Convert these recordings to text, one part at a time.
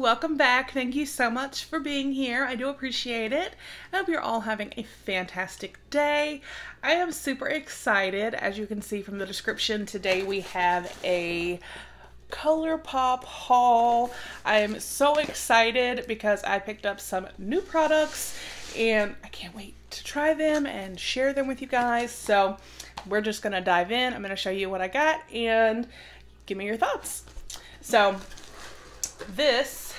welcome back. Thank you so much for being here. I do appreciate it. I hope you're all having a fantastic day. I am super excited. As you can see from the description, today we have a Colourpop haul. I am so excited because I picked up some new products and I can't wait to try them and share them with you guys. So we're just gonna dive in. I'm gonna show you what I got and give me your thoughts. So this,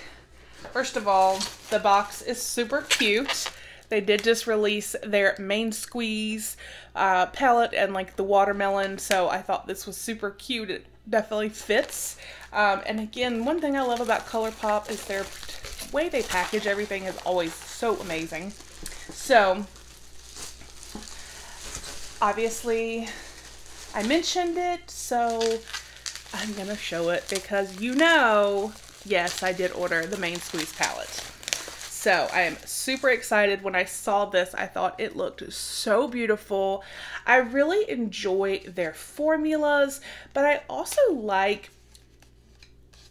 first of all, the box is super cute. They did just release their main squeeze palette and like the watermelon, so I thought this was super cute. It definitely fits. And again, one thing I love about Colourpop is their way they package everything is always so amazing. So obviously I mentioned it, so I'm gonna show it because yes, I did order the main squeeze palette. So I am super excited. When I saw this, I thought it looked so beautiful. I really enjoy their formulas, but I also like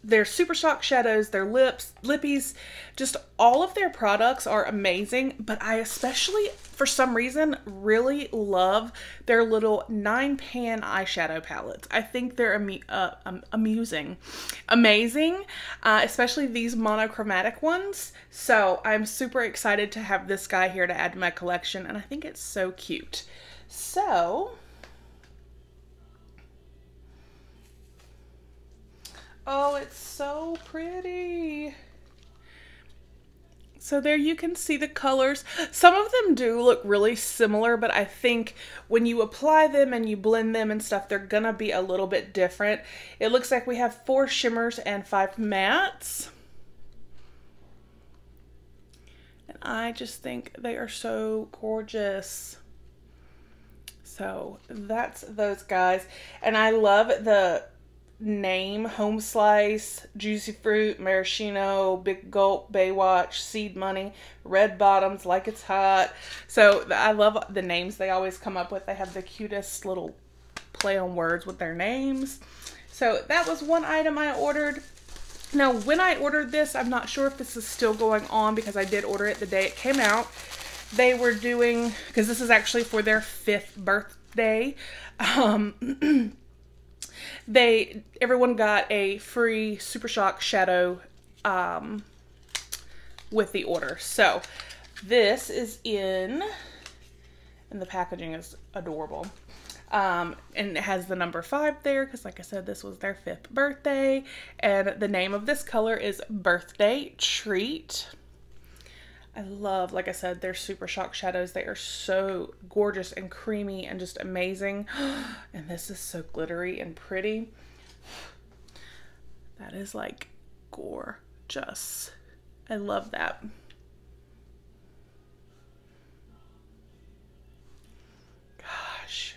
their Super Shock shadows, their lippies, just all of their products are amazing, but I especially, for some reason, really love their little 9-pan eyeshadow palettes. I think they're amazing, especially these monochromatic ones. So I'm super excited to have this guy here to add to my collection, and I think it's so cute. So oh, it's so pretty. So there you can see the colors. Some of them do look really similar, but I think when you apply them and you blend them and stuff, they're gonna be a little bit different. It looks like we have 4 shimmers and 5 mattes. And I just think they are so gorgeous. So that's those guys. And I love the name: Home Slice, Juicy Fruit, Maraschino, Big Gulp, Baywatch, Seed Money, Red Bottoms, Like It's Hot. So I love the names they always come up with. They have the cutest little play on words with their names. So that was one item I ordered. Now when I ordered this, I'm not sure if this is still going on because I did order it the day it came out. They were doing, because this is actually for their 5th birthday, everyone got a free Super Shock shadow with the order. So this is and the packaging is adorable. And it has the number 5 there because, like I said, this was their 5th birthday. And the name of this color is Birthday Treat. I love, like I said, their Super Shock shadows. They are so gorgeous and creamy and just amazing. And this is so glittery and pretty. That is like gorgeous. I love that. Gosh.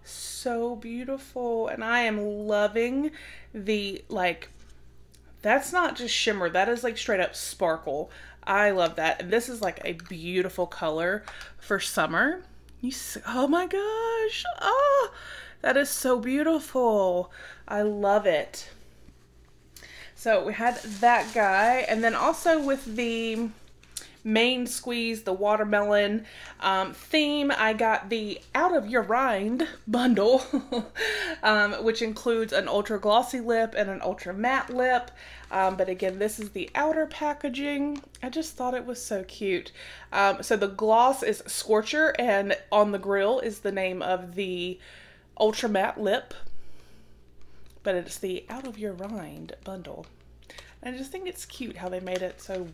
So beautiful. And I am loving the, like, that's not just shimmer. That is like straight up sparkle. I love that. And this is like a beautiful color for summer. You see, oh my gosh. Oh, that is so beautiful. I love it. So we had that guy. And then also with the main squeeze, the watermelon theme, I got the Out of Your Rind bundle, which includes an ultra glossy lip and an ultra matte lip. But again, this is the outer packaging. I just thought it was so cute. So the gloss is Scorcher, and On the Grill is the name of the ultra matte lip. But it's the Out of Your Rind bundle. And I just think it's cute how they made it so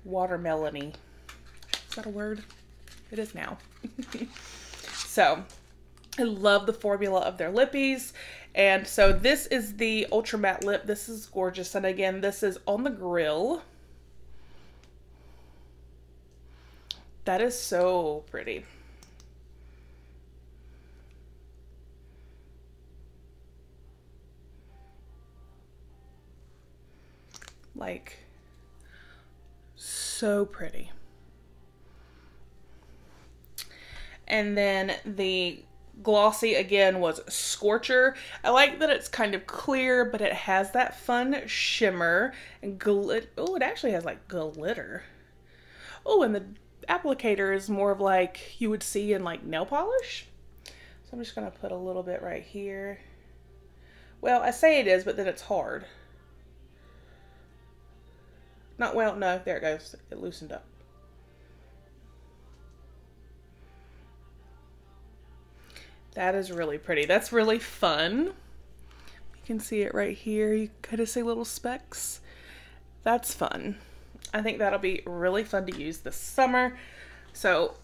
watermelon-y. Is that a word? It is now. So I love the formula of their lippies. And so this is the ultra matte lip. This is gorgeous. And again, this is On the Grill. That is so pretty. Like, so pretty. And then the glossy again was Scorcher. I like that it's kind of clear, but it has that fun shimmer and oh, it actually has like glitter. Oh, and the applicator is more of like you would see in like nail polish. So I'm just gonna put a little bit right here. Well, I say it is, but then it's hard. Not well, no, there it goes. It loosened up. That is really pretty. That's really fun. You can see it right here. You kind of see little specks. That's fun. I think that'll be really fun to use this summer. So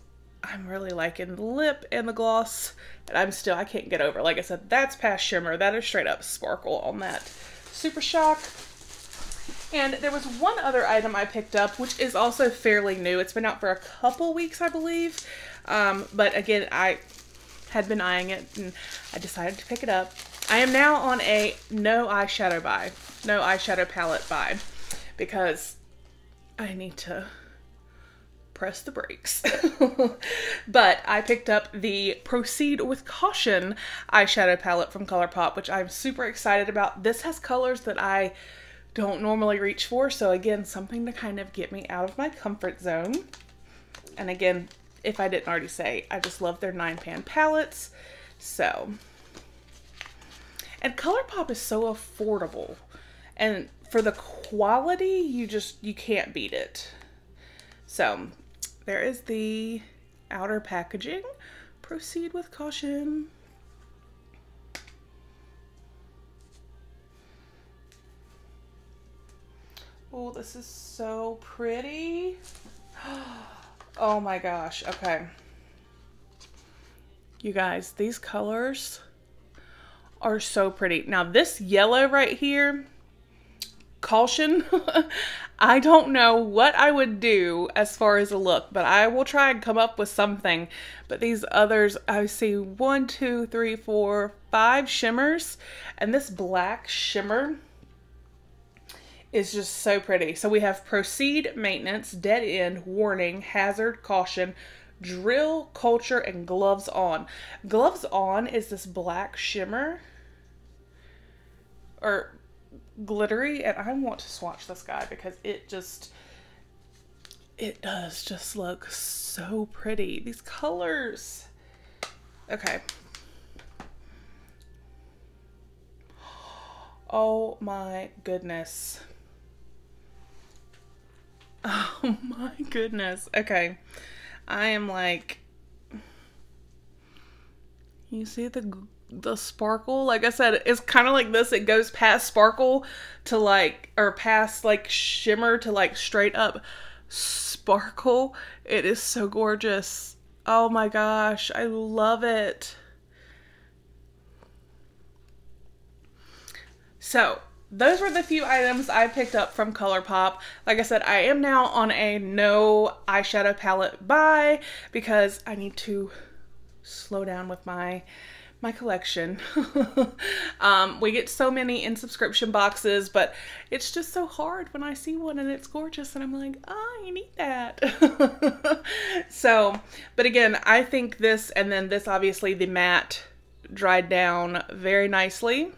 I'm really liking the lip and the gloss. And I can't get over. Like I said, that's past shimmer. That is straight up sparkle on that Super Shock. And there was one other item I picked up, which is also fairly new. It's been out for a couple weeks, I believe. But again, I had been eyeing it and I decided to pick it up. I am now on a no eyeshadow palette buy, because I need to press the brakes. But I picked up the Proceed with Caution eyeshadow palette from Colourpop, which I'm super excited about. This has colors that I don't normally reach for, so again, something to kind of get me out of my comfort zone. And again, if I didn't already say, I just love their 9-pan palettes. So, and Colourpop is so affordable, and for the quality, you can't beat it. So there is the outer packaging. Proceed with caution. Oh, this is so pretty. Oh my gosh. Okay. You guys, these colors are so pretty. Now this yellow right here, Caution, I don't know what I would do as far as a look, but I will try and come up with something. But these others, I see 1, 2, 3, 4, 5 shimmers, and this black shimmer is just so pretty. So we have Proceed, Maintenance, Dead End, Warning, Hazard, Caution, Drill, Culture, and Gloves On. Gloves On is this black shimmer, or glittery, and I want to swatch this guy because it does just look so pretty. These colors. Okay. Oh my goodness. Oh my goodness. Okay. I am like, you see the sparkle? Like I said, it's kind of like this. It goes past sparkle to like, or past like shimmer to like straight up sparkle. It is so gorgeous. Oh my gosh. I love it. So those were the few items I picked up from Colourpop. Like I said, I am now on a no eyeshadow palette buy because I need to slow down with my collection. We get so many in subscription boxes, but it's just so hard when I see one and it's gorgeous and I'm like, oh, you need that. So, but again, I think this, and then this, obviously the matte dried down very nicely,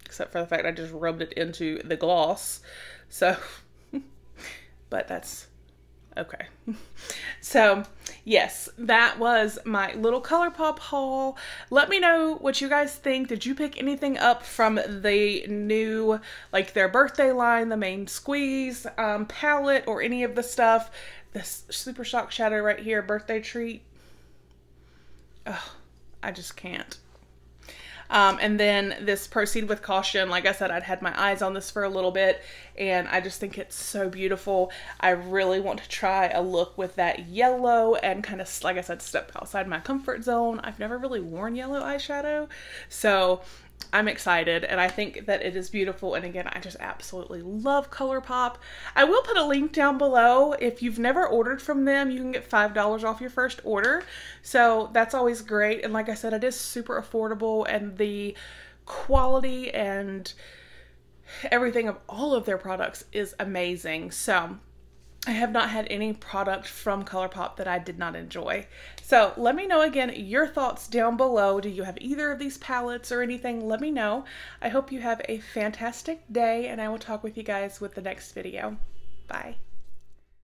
except for the fact I just rubbed it into the gloss. So, but that's okay. So yes, that was my little Colourpop haul. Let me know what you guys think. Did you pick anything up from the new, like their birthday line, the main squeeze palette, or any of the stuff? This Super Shock Shadow right here, birthday treat. Oh, I just can't. And then this Proceed with Caution, like I said, I'd had my eyes on this for a little bit, and I just think it's so beautiful. I really want to try a look with that yellow and kind of, like I said, step outside my comfort zone. I've never really worn yellow eyeshadow, so I'm excited, and I think that it is beautiful. And again, I just absolutely love Colourpop. I will put a link down below. If you've never ordered from them, you can get $5 off your first order. So that's always great. And like I said, it is super affordable, and the quality and everything of all of their products is amazing. So I have not had any product from Colourpop that I did not enjoy. So let me know again your thoughts down below. Do you have either of these palettes or anything? Let me know. I hope you have a fantastic day, and I will talk with you guys with the next video. Bye.